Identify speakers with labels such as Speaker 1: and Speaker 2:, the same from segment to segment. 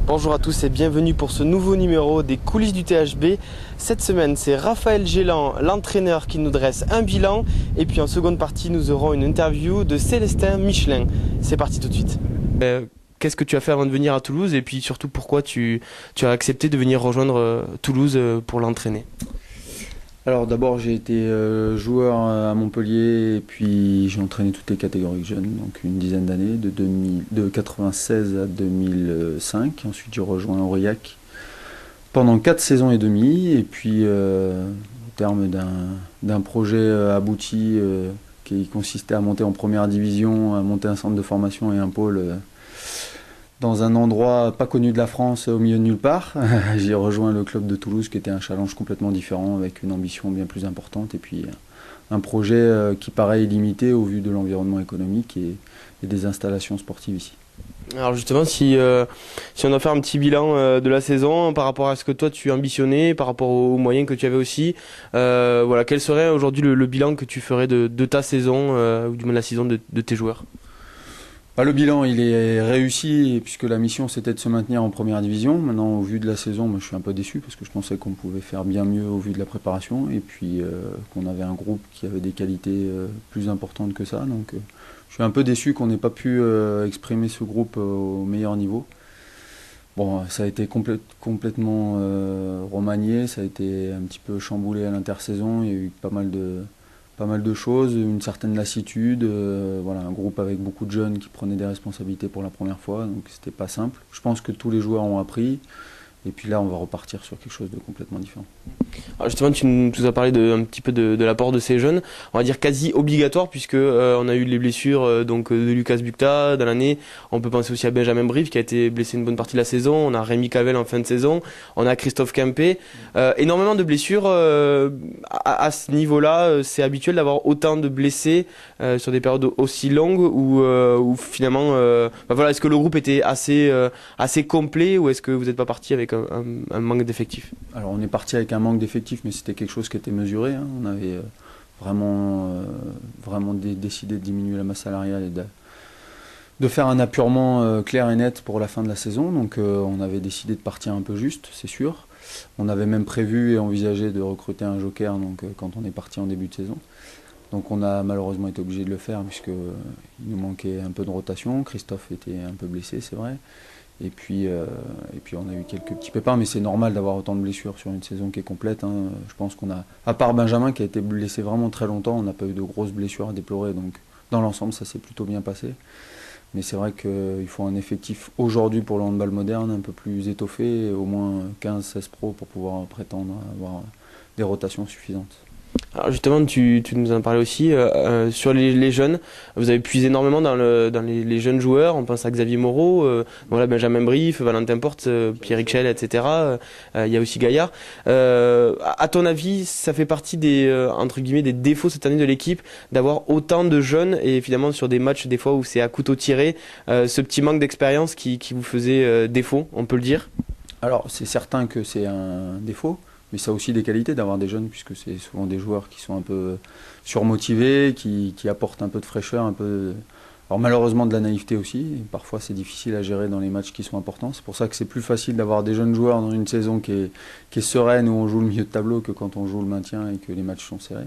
Speaker 1: Bonjour à tous et bienvenue pour ce nouveau numéro des coulisses du THB. Cette semaine, c'est Raphaël Gélan, l'entraîneur, qui nous dresse un bilan. Et puis en seconde partie, nous aurons une interview de Célestin Michelin. C'est parti tout de suite. Qu'est-ce que tu as fait avant de venir à Toulouse et puis surtout pourquoi tu as accepté de venir rejoindre Toulouse pour l'entraîner?
Speaker 2: Alors d'abord j'ai été joueur à Montpellier et puis j'ai entraîné toutes les catégories jeunes, donc une dizaine d'années, de 1996 à 2005. Ensuite j'ai rejoint Aurillac pendant 4 saisons et demie et puis au terme d'un projet abouti qui consistait à monter en première division, à monter un centre de formation et un pôle dans un endroit pas connu de la France, au milieu de nulle part. J'ai rejoint le club de Toulouse qui était un challenge complètement différent avec une ambition bien plus importante et puis un projet qui paraît illimité au vu de l'environnement économique et des installations sportives ici.
Speaker 1: Alors justement, si on doit faire un petit bilan de la saison par rapport à ce que toi tu ambitionnais, par rapport aux moyens que tu avais aussi, voilà, quel serait aujourd'hui le bilan que tu ferais de ta saison, ou du moins de la saison de tes joueurs?
Speaker 2: Le bilan il est réussi puisque la mission c'était de se maintenir en première division. Maintenant au vu de la saison, je suis un peu déçu parce que je pensais qu'on pouvait faire bien mieux au vu de la préparation et puis qu'on avait un groupe qui avait des qualités plus importantes que ça. Donc je suis un peu déçu qu'on n'ait pas pu exprimer ce groupe au meilleur niveau. Bon, ça a été complètement remanié, ça a été un petit peu chamboulé à l'intersaison, il y a eu pas mal de choses, une certaine lassitude, voilà, un groupe avec beaucoup de jeunes qui prenaient des responsabilités pour la première fois, donc c'était pas simple. Je pense que tous les joueurs ont appris, et puis là on va repartir sur quelque chose de complètement différent.
Speaker 1: Alors justement, tu nous as parlé un petit peu de l'apport de ces jeunes, on va dire quasi obligatoire puisque on a eu les blessures de Lucas Bukta dans l'année. On peut penser aussi à Benjamin Brive qui a été blessé une bonne partie de la saison. On a Rémi Cavel en fin de saison. On a Christophe Kempé. Énormément de blessures à ce niveau-là. C'est habituel d'avoir autant de blessés sur des périodes aussi longues où finalement, voilà, est-ce que le groupe était assez complet ou est-ce que vous n'êtes pas parti avec un manque d'effectifs?
Speaker 2: Alors on est parti avec un manque d'effectifs, mais c'était quelque chose qui était mesuré. On avait vraiment décidé de diminuer la masse salariale et de faire un apurement clair et net pour la fin de la saison. Donc on avait décidé de partir un peu juste, c'est sûr. On avait même prévu et envisagé de recruter un joker quand on est parti en début de saison. Donc on a malheureusement été obligé de le faire puisqu'il nous manquait un peu de rotation. Christophe était un peu blessé, c'est vrai. Et puis on a eu quelques petits pépins, mais c'est normal d'avoir autant de blessures sur une saison qui est complète. Je pense qu'on a, à part Benjamin qui a été blessé vraiment très longtemps, on n'a pas eu de grosses blessures à déplorer. Donc dans l'ensemble, ça s'est plutôt bien passé. Mais c'est vrai qu'il faut un effectif aujourd'hui pour le handball moderne un peu plus étoffé, au moins 15-16 pros pour pouvoir prétendre avoir des rotations suffisantes.
Speaker 1: Alors justement, tu nous en parlais aussi sur les jeunes. Vous avez puisé énormément dans les jeunes joueurs. On pense à Xavier Moreau, voilà, Benjamin Brief, Valentin Porte, Pierre Ixchel, etc. Il y a aussi Gaillard. À ton avis, ça fait partie entre guillemets, des défauts cette année de l'équipe d'avoir autant de jeunes et finalement sur des matchs des fois où c'est à couteau tiré, ce petit manque d'expérience qui vous faisait défaut, on peut le dire?
Speaker 2: Alors c'est certain que c'est un défaut. Mais ça a aussi des qualités d'avoir des jeunes, puisque c'est souvent des joueurs qui sont un peu surmotivés, qui apportent un peu de fraîcheur, alors malheureusement de la naïveté aussi. Et parfois c'est difficile à gérer dans les matchs qui sont importants. C'est pour ça que c'est plus facile d'avoir des jeunes joueurs dans une saison qui est sereine, où on joue le milieu de tableau, que quand on joue le maintien et que les matchs sont serrés.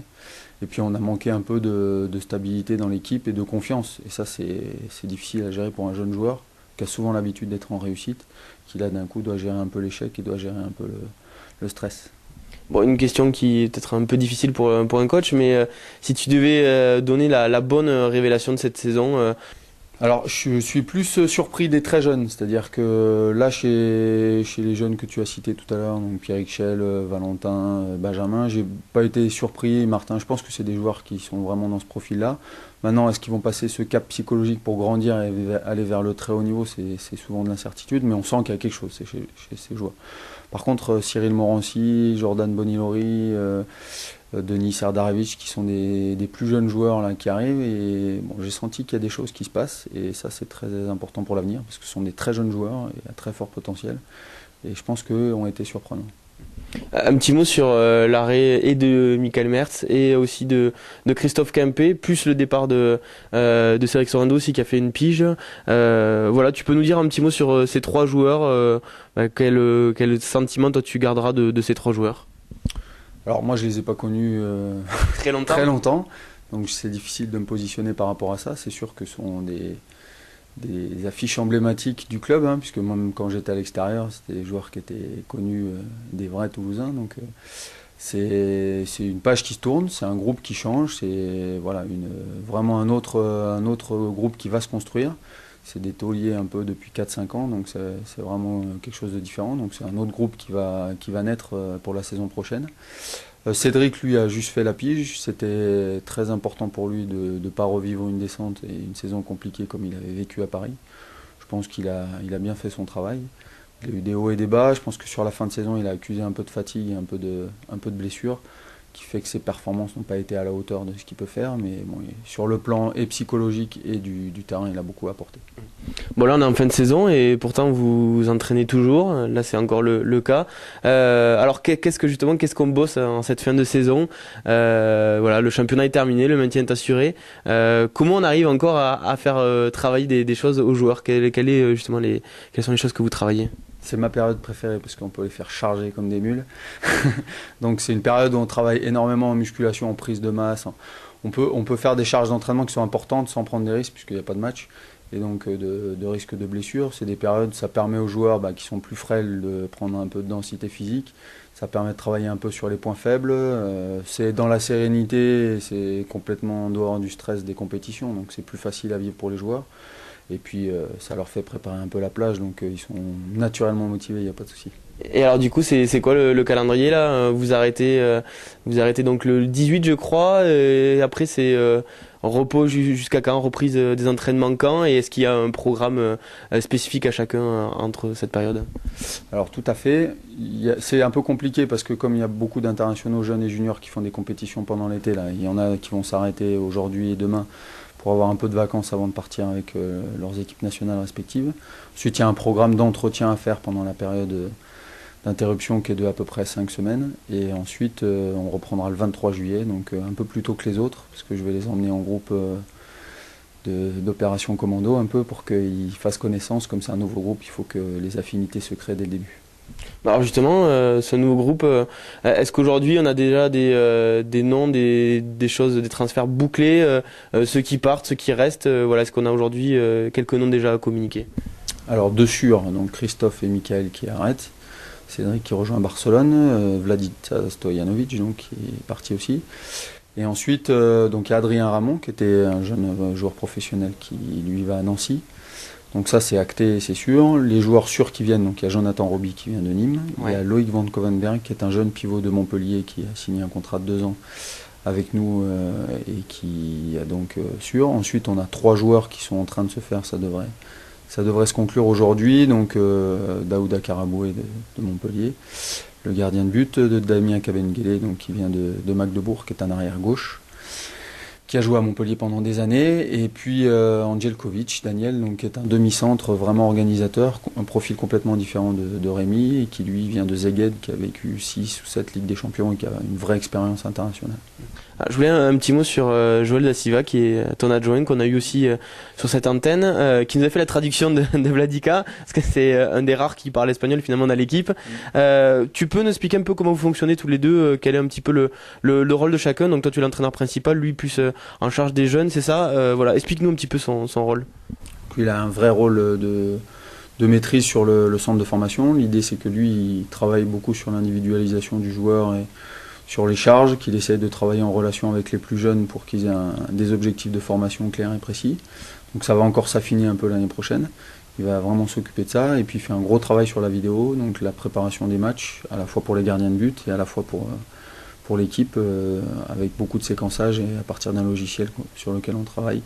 Speaker 2: Et puis on a manqué un peu de stabilité dans l'équipe et de confiance. Et ça c'est difficile à gérer pour un jeune joueur qui a souvent l'habitude d'être en réussite, qui là d'un coup doit gérer un peu l'échec et doit gérer un peu le stress.
Speaker 1: Bon, une question qui est peut-être un peu difficile pour un coach, mais si tu devais donner la bonne révélation de cette saison.
Speaker 2: Alors je suis plus surpris des très jeunes, c'est-à-dire que là chez les jeunes que tu as cités tout à l'heure, donc Pierre Ixchel, Valentin, Benjamin, j'ai pas été surpris. Martin, je pense que c'est des joueurs qui sont vraiment dans ce profil-là. Maintenant, est-ce qu'ils vont passer ce cap psychologique pour grandir et aller vers le très haut niveau? C'est souvent de l'incertitude, mais on sent qu'il y a quelque chose chez ces joueurs. Par contre, Cyril Morancy, Jordan Bonilori, Denis Serdarevic, qui sont des plus jeunes joueurs là, qui arrivent. Et bon, j'ai senti qu'il y a des choses qui se passent. Et ça, c'est très important pour l'avenir, parce que ce sont des très jeunes joueurs et à très fort potentiel. Et je pense qu'eux ont été surprenants.
Speaker 1: Un petit mot sur l'arrêt et de Michael Mertz et aussi de Christophe Kempé, plus le départ de Cédric Sorendo aussi qui a fait une pige. Voilà, tu peux nous dire un petit mot sur ces 3 joueurs, quel sentiment toi tu garderas de ces 3 joueurs?
Speaker 2: Alors moi je les ai pas connus
Speaker 1: Très longtemps.
Speaker 2: très longtemps, donc c'est difficile de me positionner par rapport à ça. C'est sûr que ce sont des affiches emblématiques du club, hein, puisque moi, même quand j'étais à l'extérieur, c'était des joueurs qui étaient connus, des vrais Toulousains. Donc c'est une page qui se tourne, c'est un groupe qui change, c'est voilà, vraiment un autre groupe qui va se construire. C'est des tauliers un peu depuis 4-5 ans, donc c'est vraiment quelque chose de différent. Donc c'est un autre groupe qui va naître pour la saison prochaine. Cédric, lui, a juste fait la pige. C'était très important pour lui de ne pas revivre une descente et une saison compliquée comme il avait vécu à Paris. Je pense qu'il a bien fait son travail. Il a eu des hauts et des bas. Je pense que sur la fin de saison, il a accusé un peu de fatigue et un peu de blessure, qui fait que ses performances n'ont pas été à la hauteur de ce qu'il peut faire. Mais bon, sur le plan et psychologique et du terrain, il a beaucoup apporté.
Speaker 1: Bon, là on est en fin de saison et pourtant vous vous entraînez toujours, là c'est encore le cas. Alors qu'est-ce qu'on bosse en cette fin de saison? Voilà, le championnat est terminé, le maintien est assuré. Comment on arrive encore à faire travailler des choses aux joueurs? Quelles sont les choses que vous travaillez?
Speaker 2: C'est ma période préférée parce qu'on peut les faire charger comme des mules. Donc c'est une période où on travaille énormément en musculation, en prise de masse. On peut faire des charges d'entraînement qui sont importantes sans prendre des risques puisqu'il n'y a pas de match. Et donc de risque de blessure. C'est des périodes, ça permet aux joueurs qui sont plus frêles de prendre un peu de densité physique. Ça permet de travailler un peu sur les points faibles. C'est dans la sérénité, c'est complètement en dehors du stress des compétitions. Donc c'est plus facile à vivre pour les joueurs. Et puis ça leur fait préparer un peu la plage, donc ils sont naturellement motivés, il n'y a pas de souci.
Speaker 1: Et alors du coup c'est quoi le calendrier là? Vous arrêtez donc le 18 je crois, et après c'est repos jusqu'à quand? Reprise des entraînements quand? Et est-ce qu'il y a un programme spécifique à chacun entre cette période?
Speaker 2: Alors tout à fait, c'est un peu compliqué parce que comme il y a beaucoup d'internationaux jeunes et juniors qui font des compétitions pendant l'été, là, il y en a qui vont s'arrêter aujourd'hui et demain pour avoir un peu de vacances avant de partir avec leurs équipes nationales respectives. Ensuite, il y a un programme d'entretien à faire pendant la période d'interruption qui est de à peu près 5 semaines. Et ensuite, on reprendra le 23 juillet, donc un peu plus tôt que les autres, parce que je vais les emmener en groupe d'opération commando, un peu pour qu'ils fassent connaissance. Comme c'est un nouveau groupe, il faut que les affinités se créent dès le début.
Speaker 1: Alors justement, ce nouveau groupe, est-ce qu'aujourd'hui on a déjà des noms, des choses, des transferts bouclés, ceux qui partent, ceux qui restent, voilà, est-ce qu'on a aujourd'hui quelques noms déjà à communiquer?
Speaker 2: Alors de sûr, donc Christophe et Michael qui arrêtent, Cédric qui rejoint Barcelone, Vladica Stojanovic donc qui est parti aussi. Et ensuite, donc il y a Adrien Ramon qui était un jeune joueur professionnel qui lui va à Nancy. Donc ça c'est acté, c'est sûr. Les joueurs sûrs qui viennent, donc il y a Jonathan Roby qui vient de Nîmes, ouais. Il y a Loïc Van Kovenberg qui est un jeune pivot de Montpellier qui a signé un contrat de 2 ans avec nous et qui est donc sûr. Ensuite on a 3 joueurs qui sont en train de se faire, ça devrait se conclure aujourd'hui, donc Daouda Karaboué de Montpellier, le gardien de but de Damien Kabengele, donc qui vient de Magdebourg, qui est un arrière gauche, qui a joué à Montpellier pendant des années, et puis Angelkovic, Daniel, donc, qui est un demi-centre vraiment organisateur, un profil complètement différent de Rémi, et qui lui vient de Szeged, qui a vécu 6 ou 7 Ligues des Champions et qui a une vraie expérience internationale.
Speaker 1: Je voulais un petit mot sur Joël Da Silva, qui est ton adjoint, qu'on a eu aussi sur cette antenne, qui nous a fait la traduction de Vladica, parce que c'est un des rares qui parle espagnol finalement dans l'équipe. Tu peux nous expliquer un peu comment vous fonctionnez tous les deux, quel est un petit peu le rôle de chacun? Donc toi tu es l'entraîneur principal, lui plus en charge des jeunes, c'est ça? Voilà, explique-nous un petit peu son rôle.
Speaker 2: Il a un vrai rôle de maîtrise sur le centre de formation. L'idée c'est que lui il travaille beaucoup sur l'individualisation du joueur et sur les charges, qu'il essaie de travailler en relation avec les plus jeunes pour qu'ils aient des objectifs de formation clairs et précis. Donc ça va encore s'affiner un peu l'année prochaine. Il va vraiment s'occuper de ça et puis il fait un gros travail sur la vidéo, donc la préparation des matchs, à la fois pour les gardiens de but et à la fois pour l'équipe, avec beaucoup de séquençage et à partir d'un logiciel sur lequel on travaille,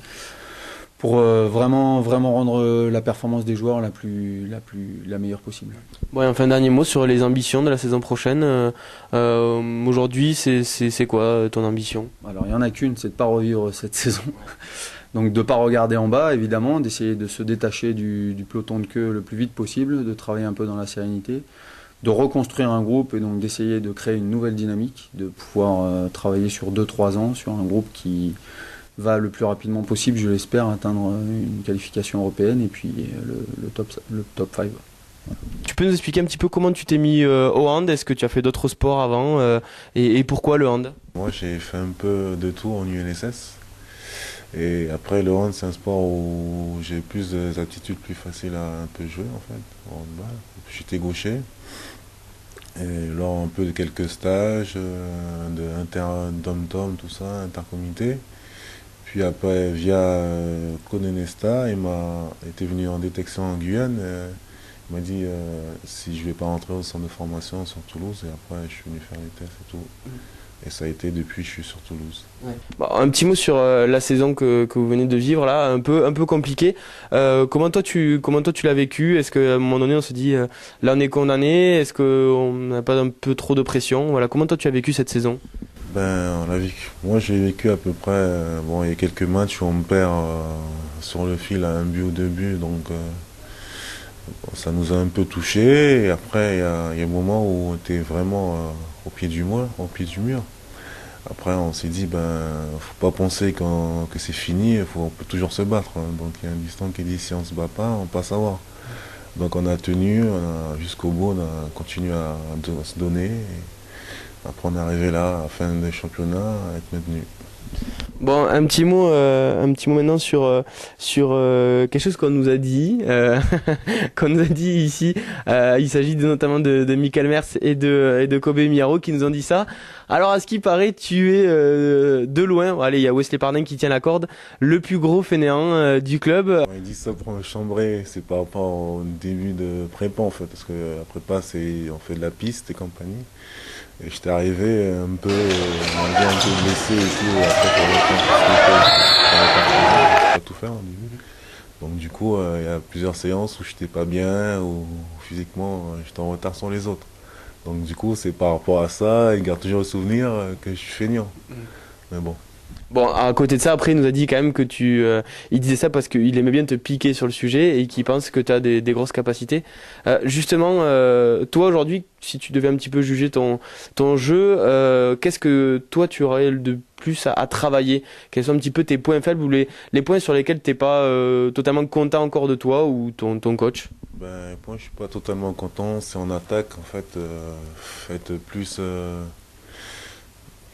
Speaker 2: pour vraiment rendre la performance des joueurs la meilleure possible.
Speaker 1: Bon, et enfin, un dernier mot sur les ambitions de la saison prochaine. Aujourd'hui, c'est quoi ton ambition?
Speaker 2: Alors, il n'y en a qu'une, c'est de ne pas revivre cette saison. Donc, de ne pas regarder en bas, évidemment, d'essayer de se détacher du peloton de queue le plus vite possible, de travailler un peu dans la sérénité, de reconstruire un groupe et donc d'essayer de créer une nouvelle dynamique, de pouvoir travailler sur 2-3 ans sur un groupe qui va le plus rapidement possible, je l'espère, atteindre une qualification européenne et puis le top 5.
Speaker 1: Tu peux nous expliquer un petit peu comment tu t'es mis au hand? Est-ce que tu as fait d'autres sports avant et pourquoi le hand?
Speaker 3: Moi, j'ai fait un peu de tout en UNSS. Et après, le hand, c'est un sport où j'ai plus d'aptitudes plus faciles à un peu jouer, en fait, au handball. J'étais gaucher. Et lors un peu de quelques stages, dom-tom, tout ça, intercomité. Puis après, via Conenesta, il était venu en détection en Guyane. Il m'a dit si je vais pas rentrer au centre de formation sur Toulouse. Et après, je suis venu faire les tests et tout. Et ça a été depuis que je suis sur Toulouse.
Speaker 1: Ouais. Bon, un petit mot sur la saison que vous venez de vivre là, un peu compliquée. Comment toi tu l'as vécu? Est-ce qu'à un moment donné on se dit là on est condamné? Est-ce qu'on n'a pas un peu trop de pression? Voilà, comment toi tu as vécu cette saison?
Speaker 3: Moi j'ai vécu à peu près. Bon, il y a quelques matchs où on me perd sur le fil à un but ou deux buts, donc ça nous a un peu touché. Et après il y a un moment où on était vraiment au pied du mur. Après, on s'est dit, faut pas penser que c'est fini, on peut toujours se battre. Hein. Donc, il y a un dicton qui dit, si on se bat pas, on passe à voir. Donc, on a tenu, jusqu'au bout, on a continué à se donner. Et après, on est arrivé là, à la fin des championnats, à être maintenu.
Speaker 1: Bon, un petit mot maintenant sur quelque chose qu'on nous a dit, qu'on nous a dit ici. Il s'agit notamment de Michael Mers et de Kobe Miyaro qui nous ont dit ça. Alors, à ce qui paraît, tu es de loin. Allez, il y a Wesley Pardin qui tient la corde, le plus gros fainéant du club.
Speaker 3: Il dit ça pour un chambré, c'est par rapport au début de prépa en fait, parce que la prépa on fait de la piste et compagnie. Et j'étais arrivé un peu, malgré un peu blessé et tout, après pour pas tout faire au début. Donc du coup, il y a plusieurs séances où j'étais pas bien, où physiquement j'étais en retard sur les autres. Donc du coup, c'est par rapport à ça, il garde toujours le souvenir que je suis feignant. Mais bon.
Speaker 1: Bon, à côté de ça, après, il nous a dit quand même que il disait ça parce qu'il aimait bien te piquer sur le sujet et qu'il pense que tu as des grosses capacités. Justement, toi aujourd'hui, si tu devais un petit peu juger ton jeu, qu'est-ce que toi tu aurais de plus à travailler? Quels sont un petit peu tes points faibles ou les points sur lesquels t'es pas totalement content encore de toi ou ton coach?
Speaker 3: Moi, je suis pas totalement content. C'est en attaque, en fait, être plus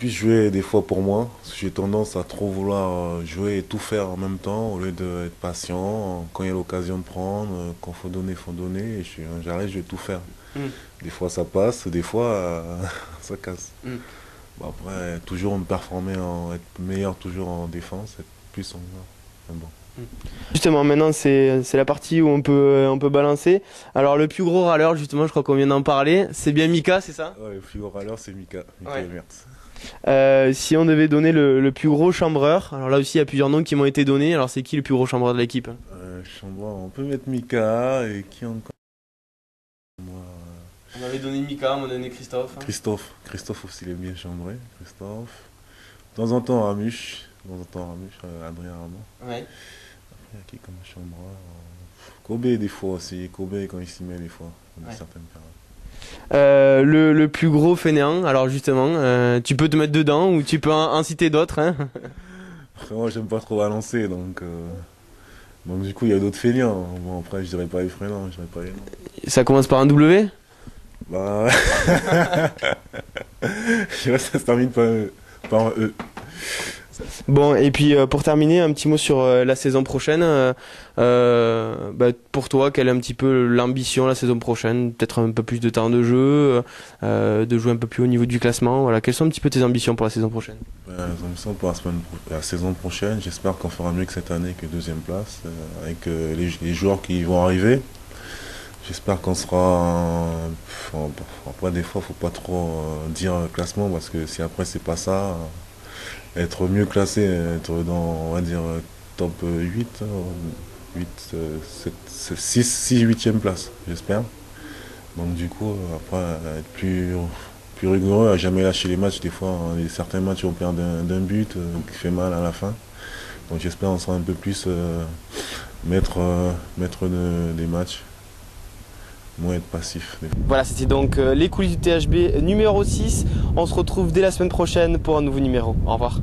Speaker 3: jouer des fois pour moi, parce que j'ai tendance à trop vouloir jouer et tout faire en même temps, au lieu d'être patient, quand il y a l'occasion de prendre, quand faut donner, et j'arrête, je vais tout faire. Des fois ça passe, des fois ça casse. Bon, après, toujours me performer, être meilleur toujours en défense, être plus en bon.
Speaker 1: Justement, maintenant c'est la partie où on peut balancer. Alors le plus gros râleur, justement, je crois qu'on vient d'en parler, c'est bien Mika, c'est ça?
Speaker 3: Ouais, le plus gros râleur c'est Mika
Speaker 1: Ouais.
Speaker 3: Mertz.
Speaker 1: Si on devait donner le plus gros chambreur, alors là aussi il y a plusieurs noms qui m'ont été donnés, alors c'est qui le plus gros chambreur de l'équipe?
Speaker 3: Chambreur, on peut mettre Mika, et qui encore?
Speaker 1: On avait donné Mika, on a donné Christophe.
Speaker 3: Christophe aussi, il est bien chambré. Christophe. De temps en temps, Ramush. Adrien Armand.
Speaker 1: Ouais.
Speaker 3: Après, il y a qui comme chambreur? Kobe, des fois aussi. Kobe, quand il s'y met, des fois. Dans certaines périodes.
Speaker 1: Le plus gros fainéant, alors justement, tu peux te mettre dedans ou tu peux en citer d'autres. Hein.
Speaker 3: Après, moi, j'aime pas trop balancer, donc du coup, il y a d'autres fainéants. Bon, après, je dirais pas les fainéants, je dirais pas les noms.
Speaker 1: Ça commence par un W?
Speaker 3: Bah, je dirais que ça se termine par un E.
Speaker 1: Bon, et puis pour terminer, un petit mot sur la saison prochaine. Pour toi, quelle est un petit peu l'ambition la saison prochaine? Peut-être un peu plus de temps de jeu, de jouer un peu plus au niveau du classement. Voilà. Quelles sont un petit peu tes ambitions pour la saison prochaine?
Speaker 3: Les ambitions pour la saison prochaine, j'espère qu'on fera mieux que cette année, que deuxième place, avec les joueurs qui vont arriver. J'espère qu'on sera. Après, des fois, faut pas trop dire classement parce que si après c'est pas ça, être mieux classé, être dans, on va dire, top 8, 6, 8e place, j'espère. Donc, du coup, après, être plus rigoureux, à jamais lâcher les matchs. Des fois, il y a certains matchs où on perd d'un but qui fait mal à la fin. Donc, j'espère qu'on sera un peu plus maître des matchs. moins être passif.
Speaker 1: Voilà, c'était donc les coulisses du THB numéro 6. On se retrouve dès la semaine prochaine pour un nouveau numéro. Au revoir.